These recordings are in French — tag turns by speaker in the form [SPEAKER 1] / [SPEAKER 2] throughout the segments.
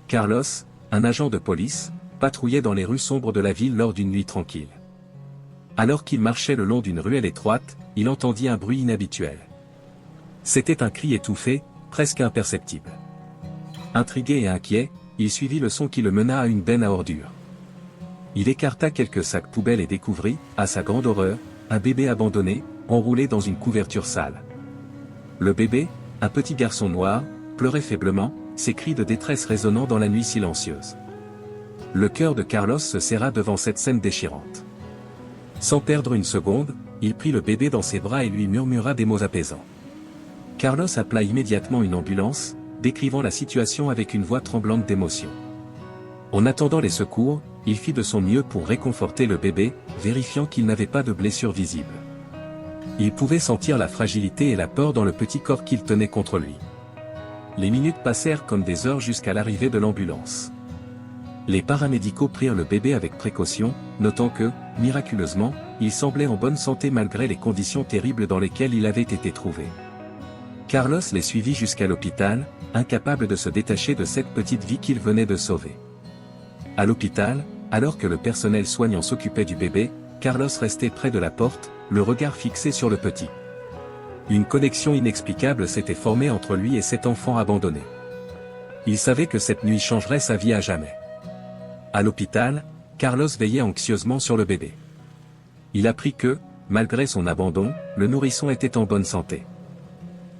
[SPEAKER 1] Carlos, un agent de police, patrouillait dans les rues sombres de la ville lors d'une nuit tranquille. Alors qu'il marchait le long d'une ruelle étroite, il entendit un bruit inhabituel. C'était un cri étouffé, presque imperceptible. Intrigué et inquiet, il suivit le son qui le mena à une benne à ordures. Il écarta quelques sacs poubelles et découvrit, à sa grande horreur, un bébé abandonné, enroulé dans une couverture sale. Le bébé, un petit garçon noir, pleurait faiblement, ses cris de détresse résonnant dans la nuit silencieuse. Le cœur de Carlos se serra devant cette scène déchirante. Sans perdre une seconde, il prit le bébé dans ses bras et lui murmura des mots apaisants. Carlos appela immédiatement une ambulance, décrivant la situation avec une voix tremblante d'émotion. En attendant les secours, il fit de son mieux pour réconforter le bébé, vérifiant qu'il n'avait pas de blessure visible. Il pouvait sentir la fragilité et la peur dans le petit corps qu'il tenait contre lui. Les minutes passèrent comme des heures jusqu'à l'arrivée de l'ambulance. Les paramédicaux prirent le bébé avec précaution, notant que, miraculeusement, il semblait en bonne santé malgré les conditions terribles dans lesquelles il avait été trouvé. Carlos les suivit jusqu'à l'hôpital, incapable de se détacher de cette petite vie qu'il venait de sauver. À l'hôpital, alors que le personnel soignant s'occupait du bébé, Carlos restait près de la porte, le regard fixé sur le petit. Une connexion inexplicable s'était formée entre lui et cet enfant abandonné. Il savait que cette nuit changerait sa vie à jamais. À l'hôpital, Carlos veillait anxieusement sur le bébé. Il apprit que, malgré son abandon, le nourrisson était en bonne santé.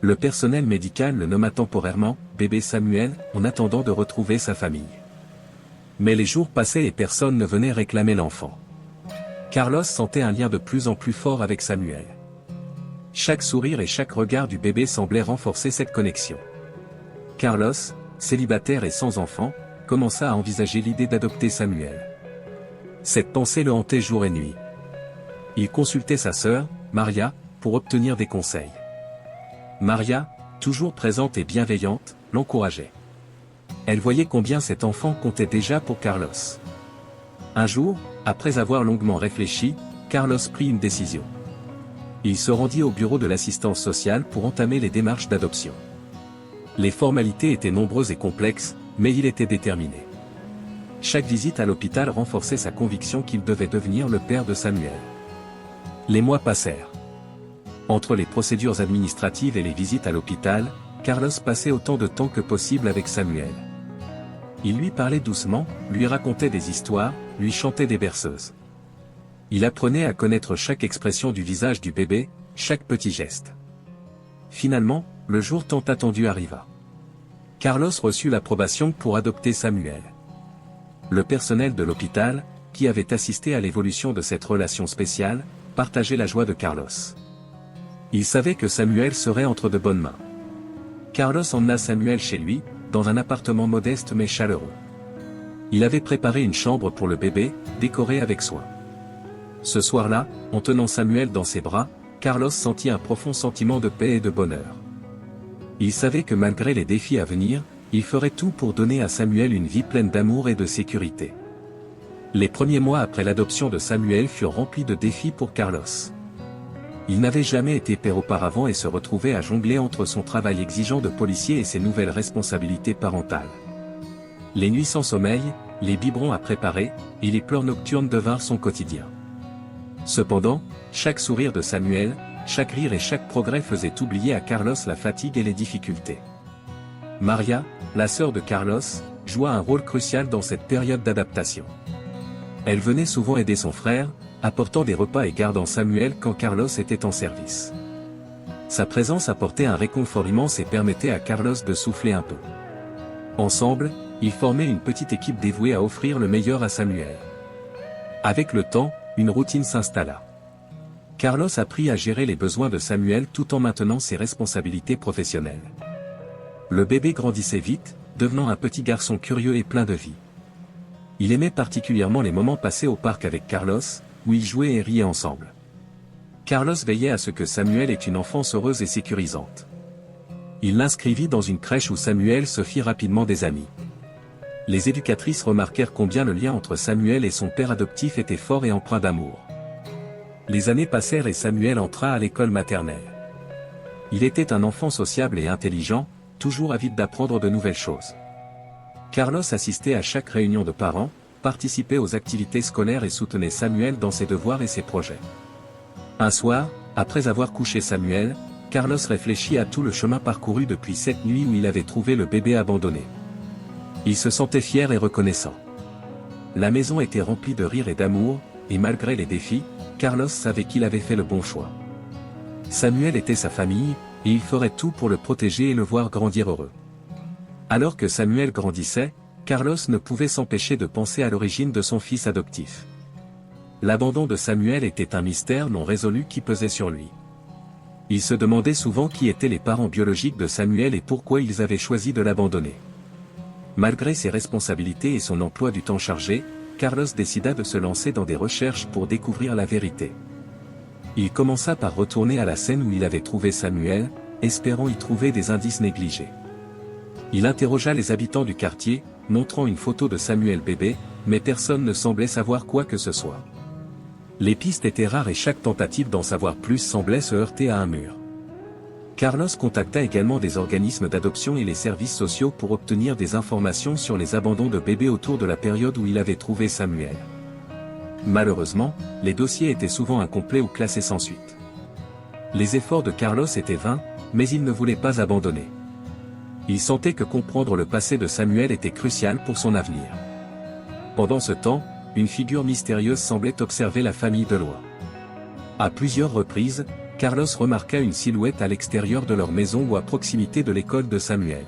[SPEAKER 1] Le personnel médical le nomma temporairement « bébé Samuel » en attendant de retrouver sa famille. Mais les jours passaient et personne ne venait réclamer l'enfant. Carlos sentait un lien de plus en plus fort avec Samuel. Chaque sourire et chaque regard du bébé semblaient renforcer cette connexion. Carlos, célibataire et sans enfant, commença à envisager l'idée d'adopter Samuel. Cette pensée le hantait jour et nuit. Il consultait sa sœur, Maria, pour obtenir des conseils. Maria, toujours présente et bienveillante, l'encourageait. Elle voyait combien cet enfant comptait déjà pour Carlos. Un jour, après avoir longuement réfléchi, Carlos prit une décision. Il se rendit au bureau de l'assistance sociale pour entamer les démarches d'adoption. Les formalités étaient nombreuses et complexes, mais il était déterminé. Chaque visite à l'hôpital renforçait sa conviction qu'il devait devenir le père de Samuel. Les mois passèrent. Entre les procédures administratives et les visites à l'hôpital, Carlos passait autant de temps que possible avec Samuel. Il lui parlait doucement, lui racontait des histoires, lui chantait des berceuses. Il apprenait à connaître chaque expression du visage du bébé, chaque petit geste. Finalement, le jour tant attendu arriva. Carlos reçut l'approbation pour adopter Samuel. Le personnel de l'hôpital, qui avait assisté à l'évolution de cette relation spéciale, partageait la joie de Carlos. Il savait que Samuel serait entre de bonnes mains. Carlos emmena Samuel chez lui, dans un appartement modeste mais chaleureux. Il avait préparé une chambre pour le bébé, décorée avec soin. Ce soir-là, en tenant Samuel dans ses bras, Carlos sentit un profond sentiment de paix et de bonheur. Il savait que malgré les défis à venir, il ferait tout pour donner à Samuel une vie pleine d'amour et de sécurité. Les premiers mois après l'adoption de Samuel furent remplis de défis pour Carlos. Il n'avait jamais été père auparavant et se retrouvait à jongler entre son travail exigeant de policier et ses nouvelles responsabilités parentales. Les nuits sans sommeil, les biberons à préparer, et les pleurs nocturnes devinrent son quotidien. Cependant, chaque sourire de Samuel, chaque rire et chaque progrès faisaient oublier à Carlos la fatigue et les difficultés. Maria, la sœur de Carlos, joua un rôle crucial dans cette période d'adaptation. Elle venait souvent aider son frère, apportant des repas et gardant Samuel quand Carlos était en service. Sa présence apportait un réconfort immense et permettait à Carlos de souffler un peu. Ensemble, ils formaient une petite équipe dévouée à offrir le meilleur à Samuel. Avec le temps, une routine s'installa. Carlos apprit à gérer les besoins de Samuel tout en maintenant ses responsabilités professionnelles. Le bébé grandissait vite, devenant un petit garçon curieux et plein de vie. Il aimait particulièrement les moments passés au parc avec Carlos, où ils jouaient et riaient ensemble. Carlos veillait à ce que Samuel ait une enfance heureuse et sécurisante. Il l'inscrivit dans une crèche où Samuel se fit rapidement des amis. Les éducatrices remarquèrent combien le lien entre Samuel et son père adoptif était fort et empreint d'amour. Les années passèrent et Samuel entra à l'école maternelle. Il était un enfant sociable et intelligent, toujours avide d'apprendre de nouvelles choses. Carlos assistait à chaque réunion de parents, participait aux activités scolaires et soutenait Samuel dans ses devoirs et ses projets. Un soir, après avoir couché Samuel, Carlos réfléchit à tout le chemin parcouru depuis cette nuit où il avait trouvé le bébé abandonné. Il se sentait fier et reconnaissant. La maison était remplie de rire et d'amour, et malgré les défis, Carlos savait qu'il avait fait le bon choix. Samuel était sa famille, et il ferait tout pour le protéger et le voir grandir heureux. Alors que Samuel grandissait, Carlos ne pouvait s'empêcher de penser à l'origine de son fils adoptif. L'abandon de Samuel était un mystère non résolu qui pesait sur lui. Il se demandait souvent qui étaient les parents biologiques de Samuel et pourquoi ils avaient choisi de l'abandonner. Malgré ses responsabilités et son emploi du temps chargé, Carlos décida de se lancer dans des recherches pour découvrir la vérité. Il commença par retourner à la scène où il avait trouvé Samuel, espérant y trouver des indices négligés. Il interrogea les habitants du quartier, montrant une photo de Samuel bébé, mais personne ne semblait savoir quoi que ce soit. Les pistes étaient rares et chaque tentative d'en savoir plus semblait se heurter à un mur. Carlos contacta également des organismes d'adoption et les services sociaux pour obtenir des informations sur les abandons de bébés autour de la période où il avait trouvé Samuel. Malheureusement, les dossiers étaient souvent incomplets ou classés sans suite. Les efforts de Carlos étaient vains, mais il ne voulait pas abandonner. Il sentait que comprendre le passé de Samuel était crucial pour son avenir. Pendant ce temps, une figure mystérieuse semblait observer la famille de loin. À plusieurs reprises, Carlos remarqua une silhouette à l'extérieur de leur maison ou à proximité de l'école de Samuel.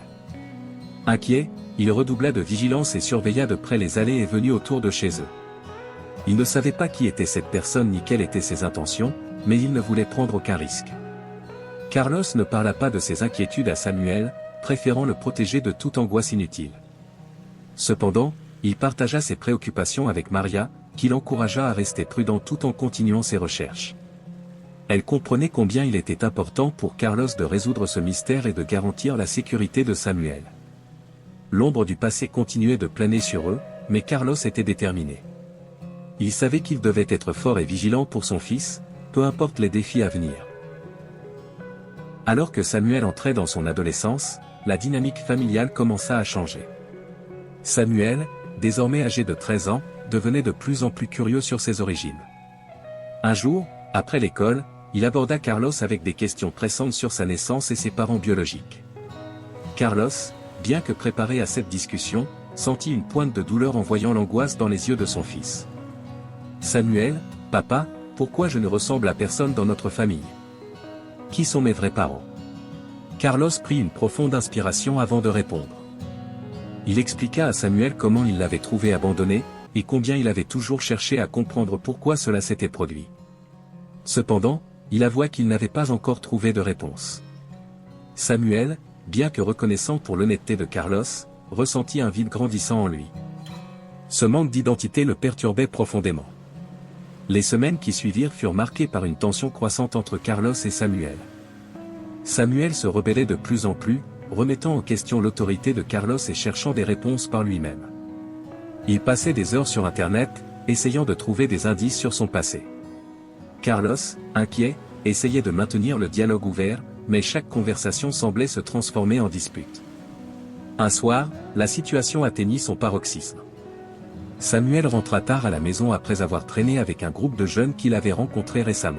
[SPEAKER 1] Inquiet, il redoubla de vigilance et surveilla de près les allées et venues autour de chez eux. Il ne savait pas qui était cette personne ni quelles étaient ses intentions, mais il ne voulait prendre aucun risque. Carlos ne parla pas de ses inquiétudes à Samuel, préférant le protéger de toute angoisse inutile. Cependant, il partagea ses préoccupations avec Maria, qui l'encouragea à rester prudent tout en continuant ses recherches. Elle comprenait combien il était important pour Carlos de résoudre ce mystère et de garantir la sécurité de Samuel. L'ombre du passé continuait de planer sur eux, mais Carlos était déterminé. Il savait qu'il devait être fort et vigilant pour son fils, peu importe les défis à venir. Alors que Samuel entrait dans son adolescence, la dynamique familiale commença à changer. Samuel, désormais âgé de 13 ans, devenait de plus en plus curieux sur ses origines. Un jour, après l'école, il aborda Carlos avec des questions pressantes sur sa naissance et ses parents biologiques. Carlos, bien que préparé à cette discussion, sentit une pointe de douleur en voyant l'angoisse dans les yeux de son fils. « Samuel, papa, pourquoi je ne ressemble à personne dans notre famille? Qui sont mes vrais parents ?» Carlos prit une profonde inspiration avant de répondre. Il expliqua à Samuel comment il l'avait trouvé abandonné, et combien il avait toujours cherché à comprendre pourquoi cela s'était produit. Cependant, il avoua qu'il n'avait pas encore trouvé de réponse. Samuel, bien que reconnaissant pour l'honnêteté de Carlos, ressentit un vide grandissant en lui. Ce manque d'identité le perturbait profondément. Les semaines qui suivirent furent marquées par une tension croissante entre Carlos et Samuel. Samuel se rebellait de plus en plus, remettant en question l'autorité de Carlos et cherchant des réponses par lui-même. Il passait des heures sur Internet, essayant de trouver des indices sur son passé. Carlos, inquiet, essayait de maintenir le dialogue ouvert, mais chaque conversation semblait se transformer en dispute. Un soir, la situation atteignit son paroxysme. Samuel rentra tard à la maison après avoir traîné avec un groupe de jeunes qu'il avait rencontrés récemment.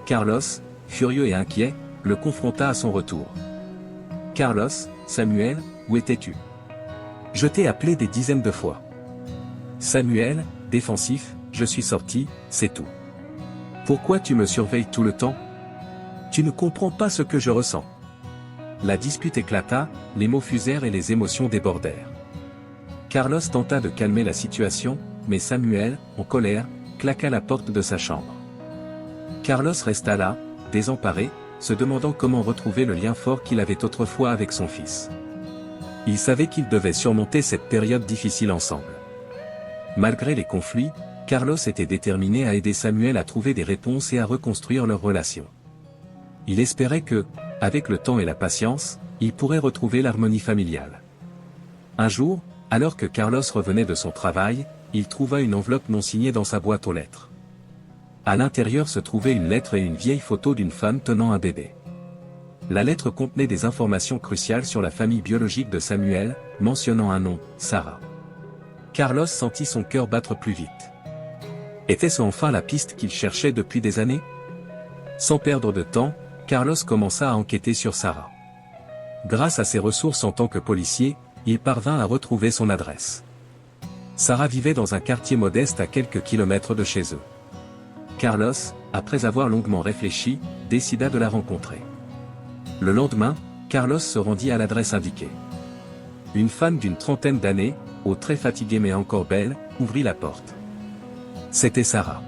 [SPEAKER 1] Carlos, furieux et inquiet, le confronta à son retour. « Carlos, Samuel, où étais-tu? Je t'ai appelé des dizaines de fois. » Samuel, défensif, « Je suis sorti, c'est tout. Pourquoi tu me surveilles tout le temps? Tu ne comprends pas ce que je ressens. » La dispute éclata, les mots fusèrent et les émotions débordèrent. Carlos tenta de calmer la situation, mais Samuel, en colère, claqua la porte de sa chambre. Carlos resta là, désemparé, se demandant comment retrouver le lien fort qu'il avait autrefois avec son fils. Il savait qu'ils devaient surmonter cette période difficile ensemble. Malgré les conflits, Carlos était déterminé à aider Samuel à trouver des réponses et à reconstruire leur relation. Il espérait que, avec le temps et la patience, il pourrait retrouver l'harmonie familiale. Un jour, alors que Carlos revenait de son travail, il trouva une enveloppe non signée dans sa boîte aux lettres. À l'intérieur se trouvait une lettre et une vieille photo d'une femme tenant un bébé. La lettre contenait des informations cruciales sur la famille biologique de Samuel, mentionnant un nom, Sarah. Carlos sentit son cœur battre plus vite. Était-ce enfin la piste qu'il cherchait depuis des années? Sans perdre de temps, Carlos commença à enquêter sur Sarah. Grâce à ses ressources en tant que policier, il parvint à retrouver son adresse. Sarah vivait dans un quartier modeste à quelques kilomètres de chez eux. Carlos, après avoir longuement réfléchi, décida de la rencontrer. Le lendemain, Carlos se rendit à l'adresse indiquée. Une femme d'une trentaine d'années, aux traits fatigués mais encore belle, ouvrit la porte. C'était Sarah.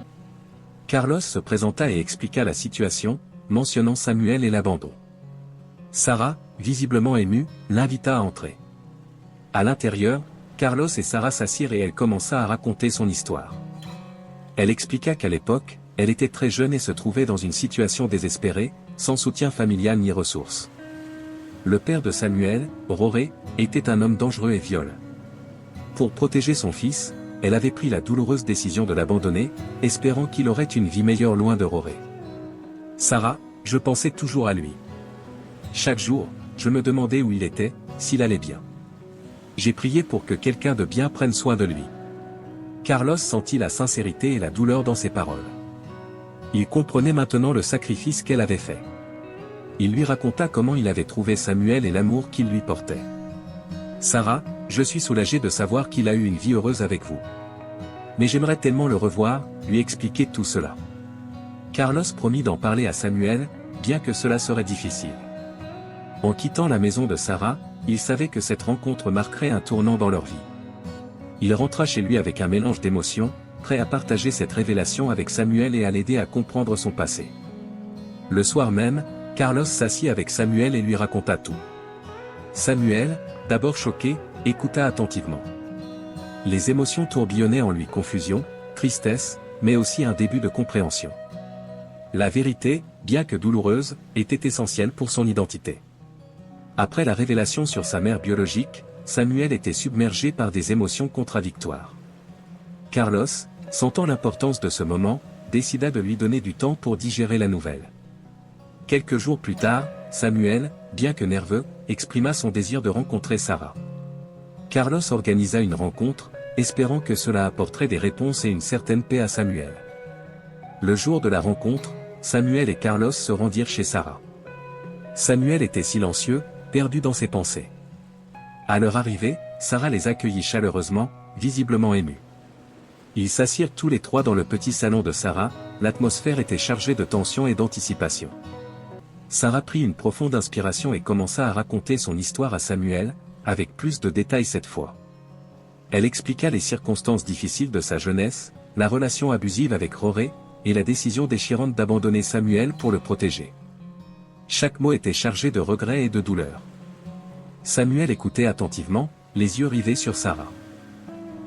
[SPEAKER 1] Carlos se présenta et expliqua la situation, mentionnant Samuel et l'abandon. Sarah, visiblement émue, l'invita à entrer. À l'intérieur, Carlos et Sarah s'assirent et elle commença à raconter son histoire. Elle expliqua qu'à l'époque, elle était très jeune et se trouvait dans une situation désespérée, sans soutien familial ni ressources. Le père de Samuel, Roré, était un homme dangereux et violent. Pour protéger son fils, elle avait pris la douloureuse décision de l'abandonner, espérant qu'il aurait une vie meilleure loin de Roré. Sarah, je pensais toujours à lui. Chaque jour, je me demandais où il était, s'il allait bien. J'ai prié pour que quelqu'un de bien prenne soin de lui. Carlos sentit la sincérité et la douleur dans ses paroles. Il comprenait maintenant le sacrifice qu'elle avait fait. Il lui raconta comment il avait trouvé Samuel et l'amour qu'il lui portait. Sarah, je suis soulagé de savoir qu'il a eu une vie heureuse avec vous. Mais j'aimerais tellement le revoir, lui expliquer tout cela. Carlos promit d'en parler à Samuel, bien que cela serait difficile. En quittant la maison de Sarah, il savait que cette rencontre marquerait un tournant dans leur vie. Il rentra chez lui avec un mélange d'émotions, prêt à partager cette révélation avec Samuel et à l'aider à comprendre son passé. Le soir même, Carlos s'assit avec Samuel et lui raconta tout. Samuel, d'abord choqué, écouta attentivement. Les émotions tourbillonnaient en lui: confusion, tristesse, mais aussi un début de compréhension. La vérité, bien que douloureuse, était essentielle pour son identité. Après la révélation sur sa mère biologique, Samuel était submergé par des émotions contradictoires. Carlos, sentant l'importance de ce moment, décida de lui donner du temps pour digérer la nouvelle. Quelques jours plus tard, Samuel, bien que nerveux, exprima son désir de rencontrer Sarah. Carlos organisa une rencontre, espérant que cela apporterait des réponses et une certaine paix à Samuel. Le jour de la rencontre, Samuel et Carlos se rendirent chez Sarah. Samuel était silencieux, perdu dans ses pensées. À leur arrivée, Sarah les accueillit chaleureusement, visiblement émue. Ils s'assirent tous les trois dans le petit salon de Sarah, l'atmosphère était chargée de tension et d'anticipation. Sarah prit une profonde inspiration et commença à raconter son histoire à Samuel, avec plus de détails cette fois. Elle expliqua les circonstances difficiles de sa jeunesse, la relation abusive avec Roré, et la décision déchirante d'abandonner Samuel pour le protéger. Chaque mot était chargé de regrets et de douleur. Samuel écoutait attentivement, les yeux rivés sur Sarah.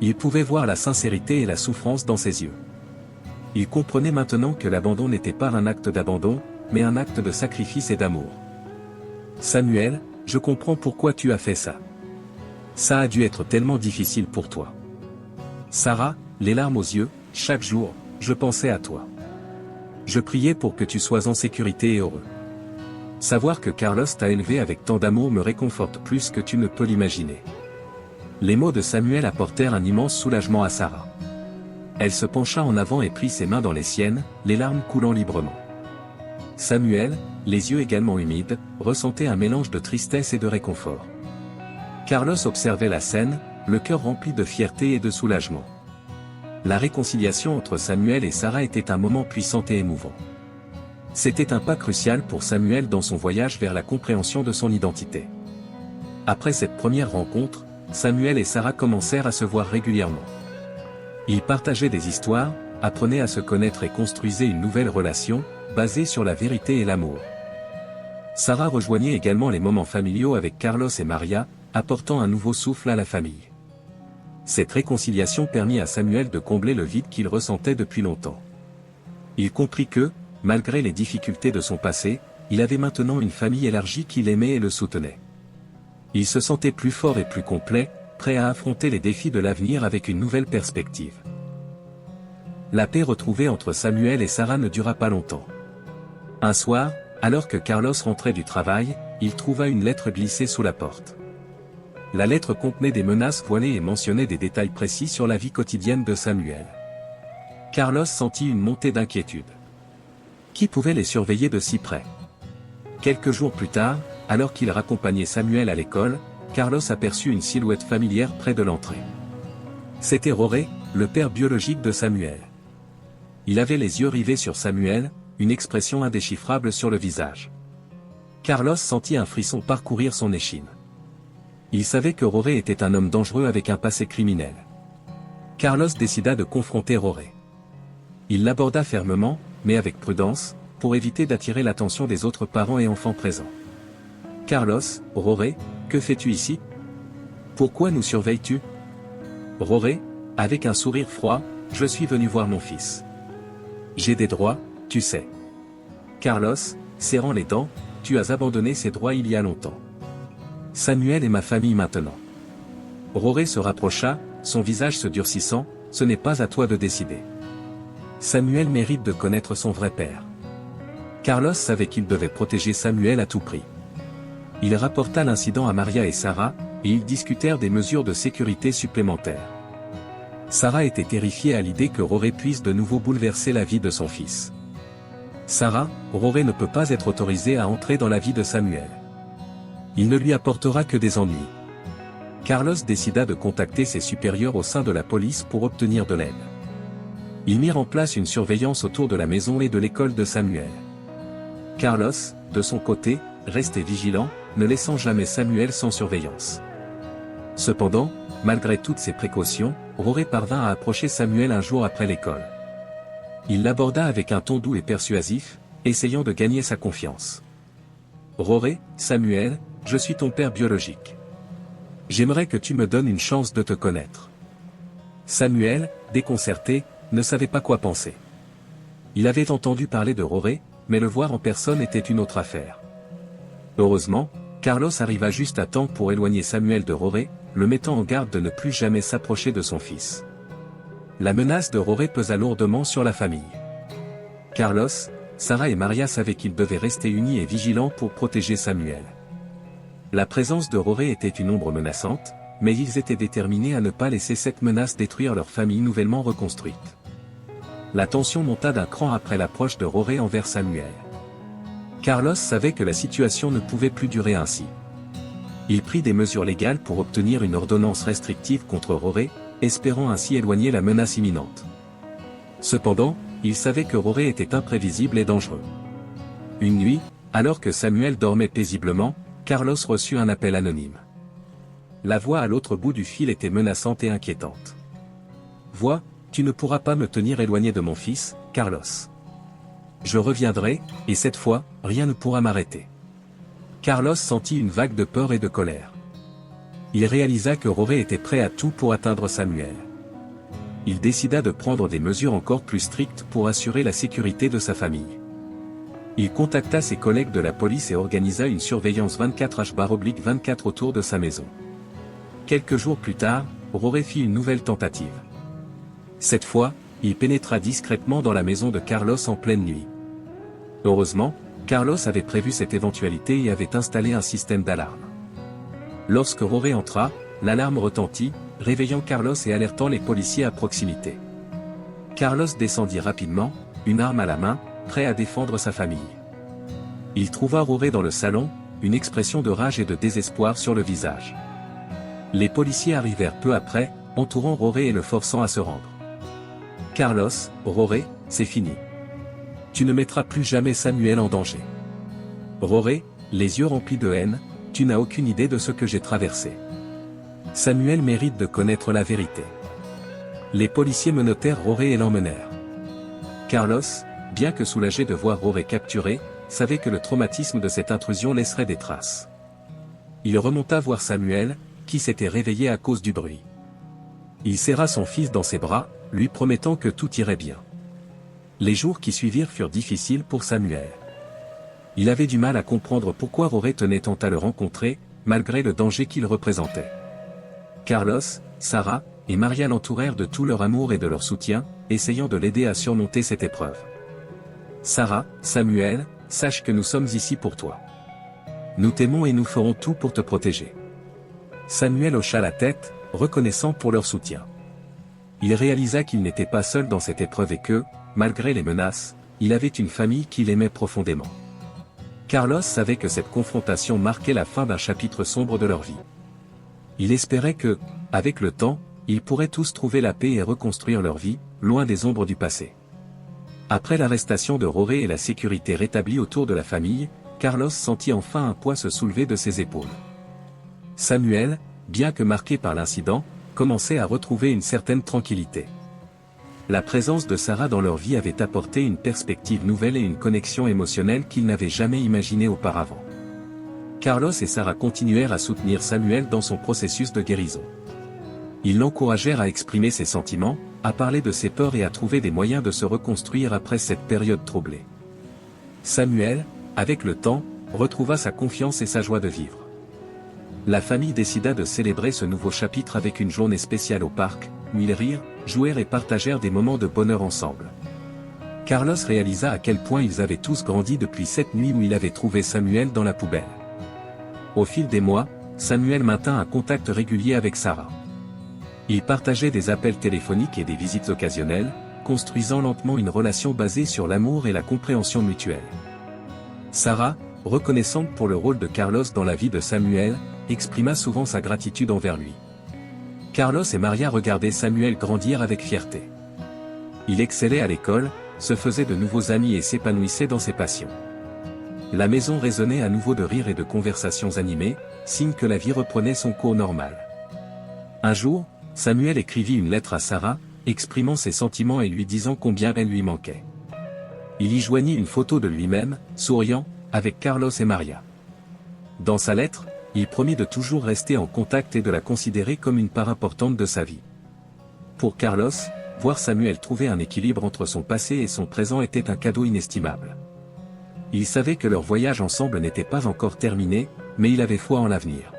[SPEAKER 1] Il pouvait voir la sincérité et la souffrance dans ses yeux. Il comprenait maintenant que l'abandon n'était pas un acte d'abandon, mais un acte de sacrifice et d'amour. Samuel, je comprends pourquoi tu as fait ça. Ça a dû être tellement difficile pour toi. Sarah, les larmes aux yeux, chaque jour, je pensais à toi. Je priais pour que tu sois en sécurité et heureux. Savoir que Carlos t'a élevé avec tant d'amour me réconforte plus que tu ne peux l'imaginer. Les mots de Samuel apportèrent un immense soulagement à Sarah. Elle se pencha en avant et prit ses mains dans les siennes, les larmes coulant librement. Samuel, les yeux également humides, ressentait un mélange de tristesse et de réconfort. Carlos observait la scène, le cœur rempli de fierté et de soulagement. La réconciliation entre Samuel et Sarah était un moment puissant et émouvant. C'était un pas crucial pour Samuel dans son voyage vers la compréhension de son identité. Après cette première rencontre, Samuel et Sarah commencèrent à se voir régulièrement. Ils partageaient des histoires, apprenaient à se connaître et construisaient une nouvelle relation, basée sur la vérité et l'amour. Sarah rejoignait également les moments familiaux avec Carlos et Maria, apportant un nouveau souffle à la famille. Cette réconciliation permit à Samuel de combler le vide qu'il ressentait depuis longtemps. Il comprit que, malgré les difficultés de son passé, il avait maintenant une famille élargie qui l'aimait et le soutenait. Il se sentait plus fort et plus complet, prêt à affronter les défis de l'avenir avec une nouvelle perspective. La paix retrouvée entre Samuel et Sarah ne dura pas longtemps. Un soir, alors que Carlos rentrait du travail, il trouva une lettre glissée sous la porte. La lettre contenait des menaces voilées et mentionnait des détails précis sur la vie quotidienne de Samuel. Carlos sentit une montée d'inquiétude. Qui pouvait les surveiller de si près? Quelques jours plus tard, alors qu'il raccompagnait Samuel à l'école, Carlos aperçut une silhouette familière près de l'entrée. C'était Roré, le père biologique de Samuel. Il avait les yeux rivés sur Samuel, une expression indéchiffrable sur le visage. Carlos sentit un frisson parcourir son échine. Il savait que Roré était un homme dangereux avec un passé criminel. Carlos décida de confronter Roré. Il l'aborda fermement, mais avec prudence, pour éviter d'attirer l'attention des autres parents et enfants présents. « Carlos, Roré, que fais-tu ici? Pourquoi nous surveilles-tu » Roré, avec un sourire froid, « Je suis venu voir mon fils. J'ai des droits, tu sais. » Carlos, serrant les dents, « Tu as abandonné ces droits il y a longtemps. Samuel est ma famille maintenant. » Roré se rapprocha, son visage se durcissant, « Ce n'est pas à toi de décider. Samuel mérite de connaître son vrai père. » Carlos savait qu'il devait protéger Samuel à tout prix. Il rapporta l'incident à Maria et Sarah, et ils discutèrent des mesures de sécurité supplémentaires. Sarah était terrifiée à l'idée que Roré puisse de nouveau bouleverser la vie de son fils. Sarah, Roré ne peut pas être autorisé à entrer dans la vie de Samuel. Il ne lui apportera que des ennuis. Carlos décida de contacter ses supérieurs au sein de la police pour obtenir de l'aide. Ils mirent en place une surveillance autour de la maison et de l'école de Samuel. Carlos, de son côté, restait vigilant, ne laissant jamais Samuel sans surveillance. Cependant, malgré toutes ces précautions, Roré parvint à approcher Samuel un jour après l'école. Il l'aborda avec un ton doux et persuasif, essayant de gagner sa confiance. « Roré, Samuel, je suis ton père biologique. J'aimerais que tu me donnes une chance de te connaître. » Samuel, déconcerté, ne savait pas quoi penser. Il avait entendu parler de Roré, mais le voir en personne était une autre affaire. Heureusement, Carlos arriva juste à temps pour éloigner Samuel de Roré, le mettant en garde de ne plus jamais s'approcher de son fils. La menace de Roré pesa lourdement sur la famille. Carlos, Sarah et Maria savaient qu'ils devaient rester unis et vigilants pour protéger Samuel. La présence de Roré était une ombre menaçante, mais ils étaient déterminés à ne pas laisser cette menace détruire leur famille nouvellement reconstruite. La tension monta d'un cran après l'approche de Roré envers Samuel. Carlos savait que la situation ne pouvait plus durer ainsi. Il prit des mesures légales pour obtenir une ordonnance restrictive contre Roré, espérant ainsi éloigner la menace imminente. Cependant, il savait que Roré était imprévisible et dangereux. Une nuit, alors que Samuel dormait paisiblement, Carlos reçut un appel anonyme. La voix à l'autre bout du fil était menaçante et inquiétante. « Vois, tu ne pourras pas me tenir éloigné de mon fils, Carlos. Je reviendrai, et cette fois, rien ne pourra m'arrêter. » Carlos sentit une vague de peur et de colère. Il réalisa que Roré était prêt à tout pour atteindre Samuel. Il décida de prendre des mesures encore plus strictes pour assurer la sécurité de sa famille. Il contacta ses collègues de la police et organisa une surveillance 24h/24 autour de sa maison. Quelques jours plus tard, Roré fit une nouvelle tentative. Cette fois, il pénétra discrètement dans la maison de Carlos en pleine nuit. Heureusement, Carlos avait prévu cette éventualité et avait installé un système d'alarme. Lorsque Roré entra, l'alarme retentit, réveillant Carlos et alertant les policiers à proximité. Carlos descendit rapidement, une arme à la main, prêt à défendre sa famille. Il trouva Roré dans le salon, une expression de rage et de désespoir sur le visage. Les policiers arrivèrent peu après, entourant Roré et le forçant à se rendre. « Carlos, Roré, c'est fini. Tu ne mettras plus jamais Samuel en danger. Roré, les yeux remplis de haine, tu n'as aucune idée de ce que j'ai traversé. Samuel mérite de connaître la vérité. » Les policiers menottèrent Roré et l'emmenèrent. Carlos, bien que soulagé de voir Roré capturé, savait que le traumatisme de cette intrusion laisserait des traces. Il remonta voir Samuel, qui s'était réveillé à cause du bruit. Il serra son fils dans ses bras, lui promettant que tout irait bien. Les jours qui suivirent furent difficiles pour Samuel. Il avait du mal à comprendre pourquoi Roré tenait tant à le rencontrer, malgré le danger qu'il représentait. Carlos, Sarah, et Maria l'entourèrent de tout leur amour et de leur soutien, essayant de l'aider à surmonter cette épreuve. Sarah, Samuel, sache que nous sommes ici pour toi. Nous t'aimons et nous ferons tout pour te protéger. Samuel hocha la tête, reconnaissant pour leur soutien. Il réalisa qu'il n'était pas seul dans cette épreuve et que, malgré les menaces, il avait une famille qu'il aimait profondément. Carlos savait que cette confrontation marquait la fin d'un chapitre sombre de leur vie. Il espérait que, avec le temps, ils pourraient tous trouver la paix et reconstruire leur vie, loin des ombres du passé. Après l'arrestation de Roré et la sécurité rétablie autour de la famille, Carlos sentit enfin un poids se soulever de ses épaules. Samuel, bien que marqué par l'incident, commençait à retrouver une certaine tranquillité. La présence de Sarah dans leur vie avait apporté une perspective nouvelle et une connexion émotionnelle qu'ils n'avaient jamais imaginée auparavant. Carlos et Sarah continuèrent à soutenir Samuel dans son processus de guérison. Ils l'encouragèrent à exprimer ses sentiments, à parler de ses peurs et à trouver des moyens de se reconstruire après cette période troublée. Samuel, avec le temps, retrouva sa confiance et sa joie de vivre. La famille décida de célébrer ce nouveau chapitre avec une journée spéciale au parc, où ils rirent, jouèrent et partagèrent des moments de bonheur ensemble. Carlos réalisa à quel point ils avaient tous grandi depuis cette nuit où il avait trouvé Samuel dans la poubelle. Au fil des mois, Samuel maintint un contact régulier avec Sarah. Ils partageaient des appels téléphoniques et des visites occasionnelles, construisant lentement une relation basée sur l'amour et la compréhension mutuelle. Sarah, reconnaissante pour le rôle de Carlos dans la vie de Samuel, exprima souvent sa gratitude envers lui. Carlos et Maria regardaient Samuel grandir avec fierté. Il excellait à l'école, se faisait de nouveaux amis et s'épanouissait dans ses passions. La maison résonnait à nouveau de rires et de conversations animées, signe que la vie reprenait son cours normal. Un jour, Samuel écrivit une lettre à Sarah, exprimant ses sentiments et lui disant combien elle lui manquait. Il y joignit une photo de lui-même, souriant, avec Carlos et Maria. Dans sa lettre, il promit de toujours rester en contact et de la considérer comme une part importante de sa vie. Pour Carlos, voir Samuel trouver un équilibre entre son passé et son présent était un cadeau inestimable. Il savait que leur voyage ensemble n'était pas encore terminé, mais il avait foi en l'avenir.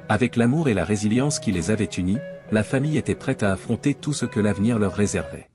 [SPEAKER 1] Avec l'amour et la résilience qui les avaient unis, la famille était prête à affronter tout ce que l'avenir leur réservait.